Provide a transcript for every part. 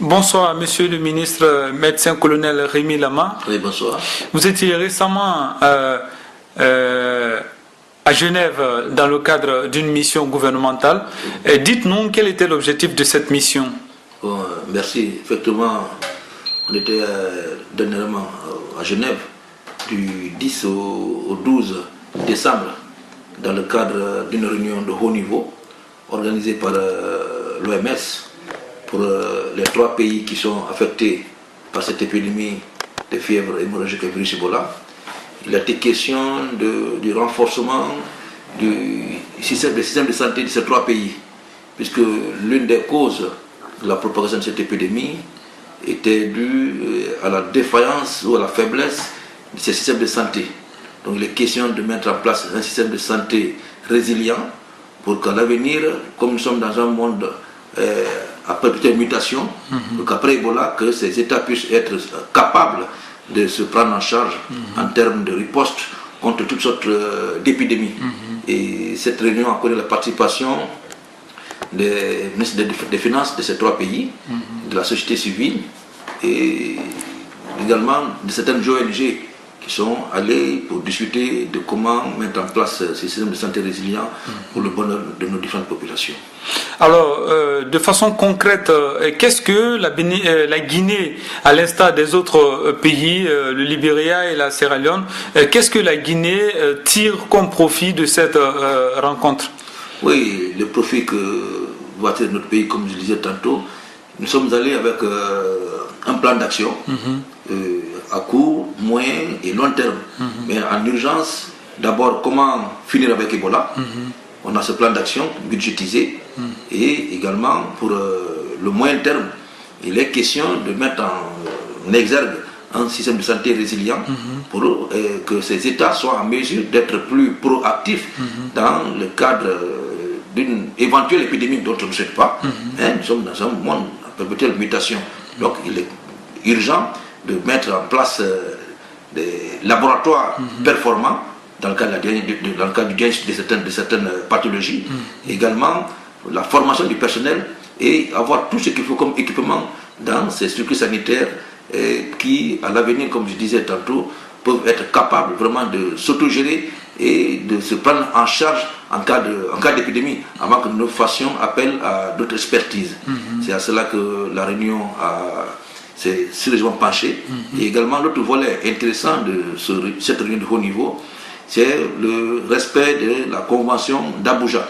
Bonsoir, monsieur le ministre médecin-colonel Rémi Lama. Oui, bonsoir. Vous étiez récemment à Genève dans le cadre d'une mission gouvernementale. Dites-nous quel était l'objectif de cette mission. Bon, merci. Effectivement, on était dernièrement à Genève du 10 au 12 décembre dans le cadre d'une réunion de haut niveau organisée par l'OMS pour les 3 pays qui sont affectés par cette épidémie de fièvre hémorragique et virus Ebola. Il a été question du renforcement du système de santé de ces 3 pays, puisque l'une des causes de la propagation de cette épidémie était due à la défaillance ou à la faiblesse de ces systèmes de santé. Donc il est question de mettre en place un système de santé résilient pour qu'à l'avenir, comme nous sommes dans un monde à perpétuelle mutation, donc après Ebola, que ces États puissent être capables de se prendre en charge en termes de riposte contre toutes sortes d'épidémies. Et cette réunion a connu la participation des ministres des Finances de ces 3 pays, de la société civile et également de certaines ONG qui sont allés pour discuter de comment mettre en place ce système de santé résilient pour le bonheur de nos différentes populations. Alors, de façon concrète, qu'est-ce que la Guinée, à l'instar des autres pays, le Libéria et la Sierra Leone, qu'est-ce que la Guinée tire comme profit de cette rencontre? Oui, le profit que voit tirer notre pays, comme je le disais tantôt, nous sommes allés avec un plan d'action à court, moyen et long terme. Mais en urgence, d'abord, comment finir avec Ebola? On a ce plan d'action budgétisé et également pour le moyen terme, il est question de mettre en exergue un système de santé résilient pour que ces États soient en mesure d'être plus proactifs dans le cadre d'une éventuelle épidémie dont on ne sait pas. Nous sommes dans un monde à perpétuelle mutation. Donc il est urgent de mettre en place des laboratoires performants dans le cadre du diagnostic de certaines pathologies. Également la formation du personnel et avoir tout ce qu'il faut comme équipement dans ces structures sanitaires qui, à l'avenir, comme je disais tantôt, peuvent être capables vraiment de s'autogérer et de se prendre en charge en cas d'épidémie, avant que nous fassions appel à d'autres expertises. C'est à cela que la réunion s'est sérieusement penchée. Et également, l'autre volet intéressant de cette réunion de haut niveau, c'est le respect de la convention d'Abuja,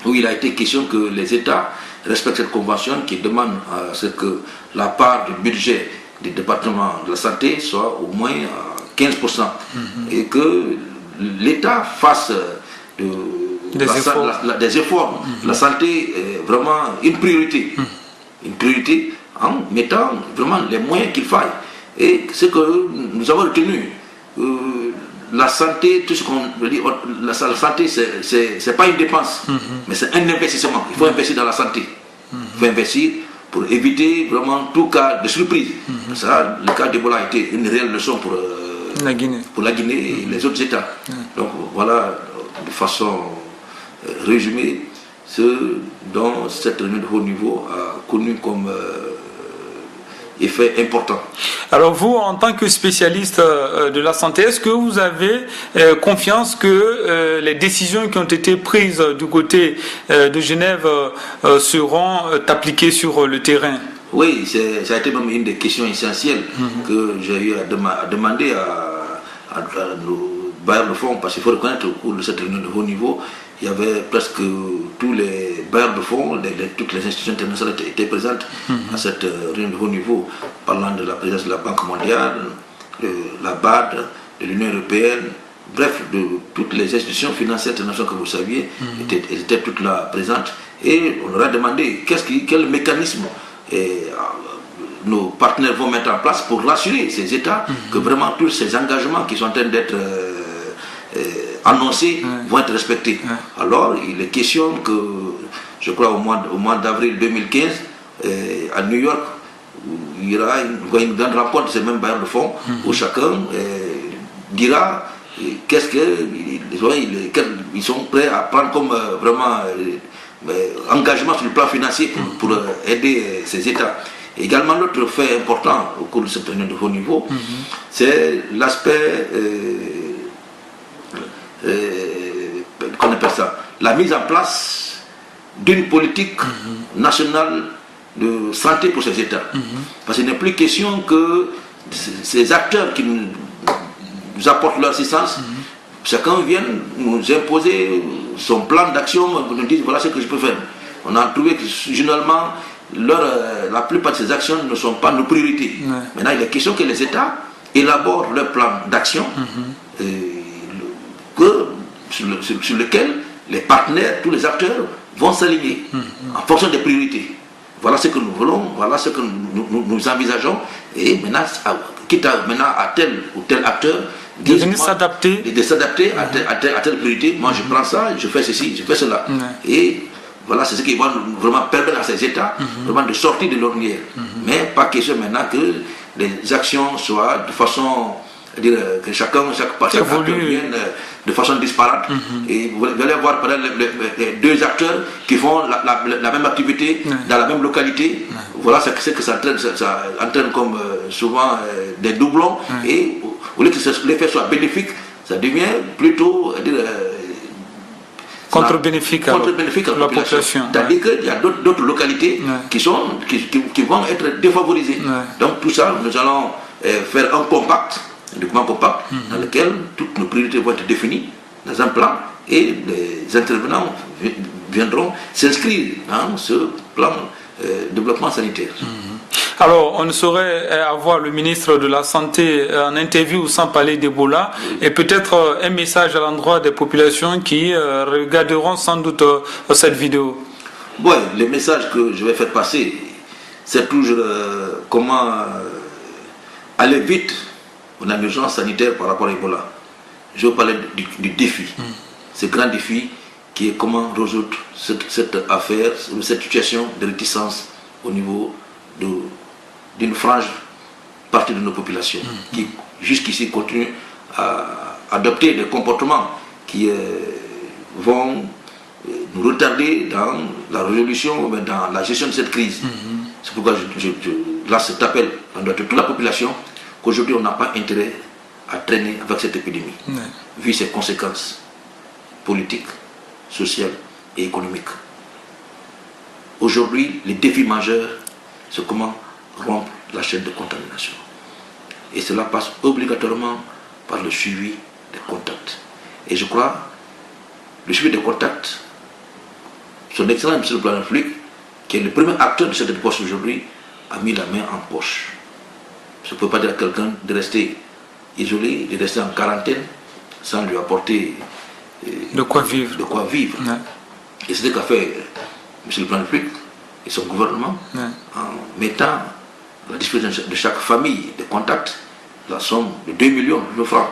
où il a été question que les États respectent cette convention qui demande à ce que la part du budget du département de la santé soit au moins à 15%, et que l'État fasse des efforts. La santé est vraiment une priorité. Une priorité en mettant vraiment les moyens qu'il faille. Et ce que nous avons retenu, la santé, tout ce qu'on veut dire, la santé, c'est pas une dépense, mais c'est un investissement. Il faut investir dans la santé. Il faut investir pour éviter vraiment tout cas de surprise. Ça, le cas d'Ebola a été une réelle leçon pour la Guinée et les autres États. Donc voilà, de façon résumée, ce dont cette réunion de haut niveau a connu comme effet important. Alors vous, en tant que spécialiste de la santé, est-ce que vous avez confiance que les décisions qui ont été prises du côté de Genève seront appliquées sur le terrain? Oui, ça a été même une des questions essentielles que j'ai eu à demander à nos bailleurs de fonds, parce qu'il faut reconnaître au cours de cette réunion de haut niveau, il y avait presque tous les bailleurs de fonds, toutes les institutions internationales étaient présentes à cette réunion de haut niveau, parlant de la présence de la Banque mondiale, de la BAD, de l'Union européenne, bref, de toutes les institutions financières internationales que vous saviez, étaient toutes là présentes. Et on leur a demandé quel mécanisme nos partenaires vont mettre en place pour rassurer ces États que vraiment tous ces engagements qui sont en train d'être annoncés vont être respectés. Alors, il est question que, je crois au mois d'avril 2015, à New York, il y aura une grande rencontre de ces mêmes bailleurs de fonds où chacun dira qu'est-ce qu'ils sont prêts à prendre comme vraiment engagement sur le plan financier pour aider ces États. Et également, l'autre fait important au cours de cette réunion de haut niveau, c'est l'aspect, qu'on appelle ça, la mise en place d'une politique nationale de santé pour ces États. Parce qu'il n'est plus question que ces acteurs qui nous apportent leur assistance, chacun vient nous imposer son plan d'action, nous dire voilà ce que je peux faire. On a trouvé que généralement, la plupart de ces actions ne sont pas nos priorités. Maintenant, il est question que les États élaborent leur plan d'action sur lequel les partenaires, tous les acteurs vont s'aligner en fonction des priorités. Voilà ce que nous voulons, voilà ce que nous envisageons. Et maintenant, quitte à tel ou tel acteur de s'adapter à telle priorité, moi je prends ça, je fais ceci, je fais cela. Et voilà, c'est ce qui va vraiment permettre à ces États vraiment de sortir de l'ornière. Mais pas question maintenant que les actions soient de façon, que chaque acteur vienne de façon disparate. Et vous allez voir par exemple les deux acteurs qui font la même activité dans la même localité. Voilà ce que ça entraîne comme souvent des doublons. Et au lieu que l'effet soit bénéfique, ça devient plutôt contre-bénéfique à la population. C'est-à-dire qu'il y a d'autres localités qui vont être défavorisées. Donc tout ça, nous allons faire un document compact dans lequel toutes nos priorités vont être définies dans un plan et les intervenants viendront s'inscrire dans ce plan de développement sanitaire. Alors, on ne saurait avoir le ministre de la Santé en interview sans parler d'Ebola, et peut-être un message à l'endroit des populations qui regarderont sans doute cette vidéo. Oui, le message que je vais faire passer, c'est toujours comment aller vite en urgence sanitaire par rapport à Ebola. Je vais parler du défi, ce grand défi qui est comment résoudre cette affaire, cette situation de réticence au niveau d'une frange partie de nos populations qui jusqu'ici continuent à adopter des comportements qui vont nous retarder dans la résolution, dans la gestion de cette crise. C'est pourquoi je lance cet appel à toute la population qu'aujourd'hui on n'a pas intérêt à traîner avec cette épidémie, vu ses conséquences politiques, sociales et économiques. Aujourd'hui, le défi majeur, c'est comment rompre la chaîne de contamination. Et cela passe obligatoirement par le suivi des contacts. Et je crois, le suivi des contacts, son excellent monsieur le Président de la République, qui est le premier acteur de cette poste aujourd'hui, a mis la main en poche. Je ne peux pas dire à quelqu'un de rester isolé, de rester en quarantaine, sans lui apporter de quoi vivre. Et c'est ce qu'a fait monsieur le Président de la République et son gouvernement, en mettant à la disposition de chaque famille de contacts la somme de 2 millions de francs.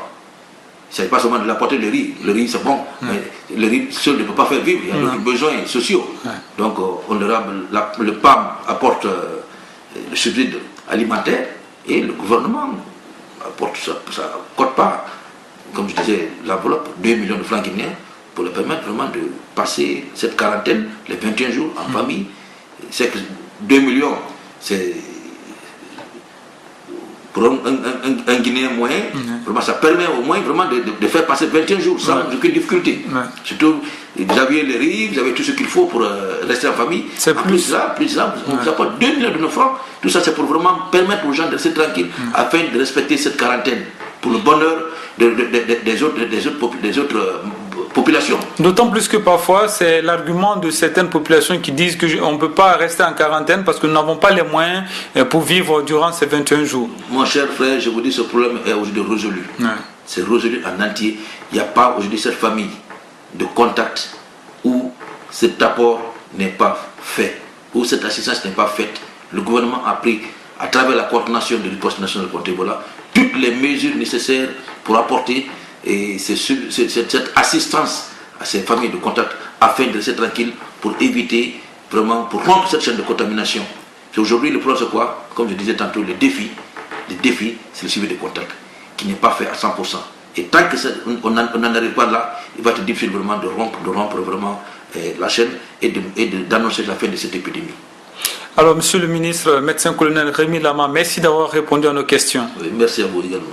Il ne s'agit pas seulement de l'apporter le riz. Le riz, c'est bon, mais le riz seul ne peut pas faire vivre. Il y a d'autres besoins sociaux. Donc, le PAM apporte le subside alimentaire et le gouvernement apporte sa quote-part, comme je disais, l'enveloppe, 2 millions de francs guinéens, pour le permettre vraiment de passer cette quarantaine, les 21 jours en famille. C'est que 2 millions, c'est pour un Guinéen moyen, vraiment, ça permet au moins vraiment de faire passer 21 jours sans aucune difficulté. Surtout, vous avez les riz, vous avez tout ce qu'il faut pour rester en famille. C'est plus là, on vous apporte 2 millions de nos francs. Tout ça, c'est pour vraiment permettre aux gens de rester tranquilles afin de respecter cette quarantaine pour le bonheur des autres populations. D'autant plus que parfois, c'est l'argument de certaines populations qui disent qu'on ne peut pas rester en quarantaine parce que nous n'avons pas les moyens pour vivre durant ces 21 jours. Mon cher frère, je vous dis, ce problème est aujourd'hui résolu. C'est résolu en entier. Il n'y a pas aujourd'hui cette famille de contact où cet apport n'est pas fait, où cette assistance n'est pas faite. Le gouvernement a pris, à travers la coordination de riposte nationale contre Ebola, toutes les mesures nécessaires pour apporter cette assistance à ces familles de contact afin de rester tranquille pour éviter vraiment, pour rompre cette chaîne de contamination. Aujourd'hui, le problème c'est quoi? Comme je disais tantôt, le défi, c'est le suivi des contacts qui n'est pas fait à 100%. Et tant qu'on n'en arrive pas là, il va être difficile vraiment de rompre vraiment la chaîne et d'annoncer la fin de cette épidémie. Alors, monsieur le ministre, médecin colonel Rémi Lama, merci d'avoir répondu à nos questions. Oui, merci à vous également.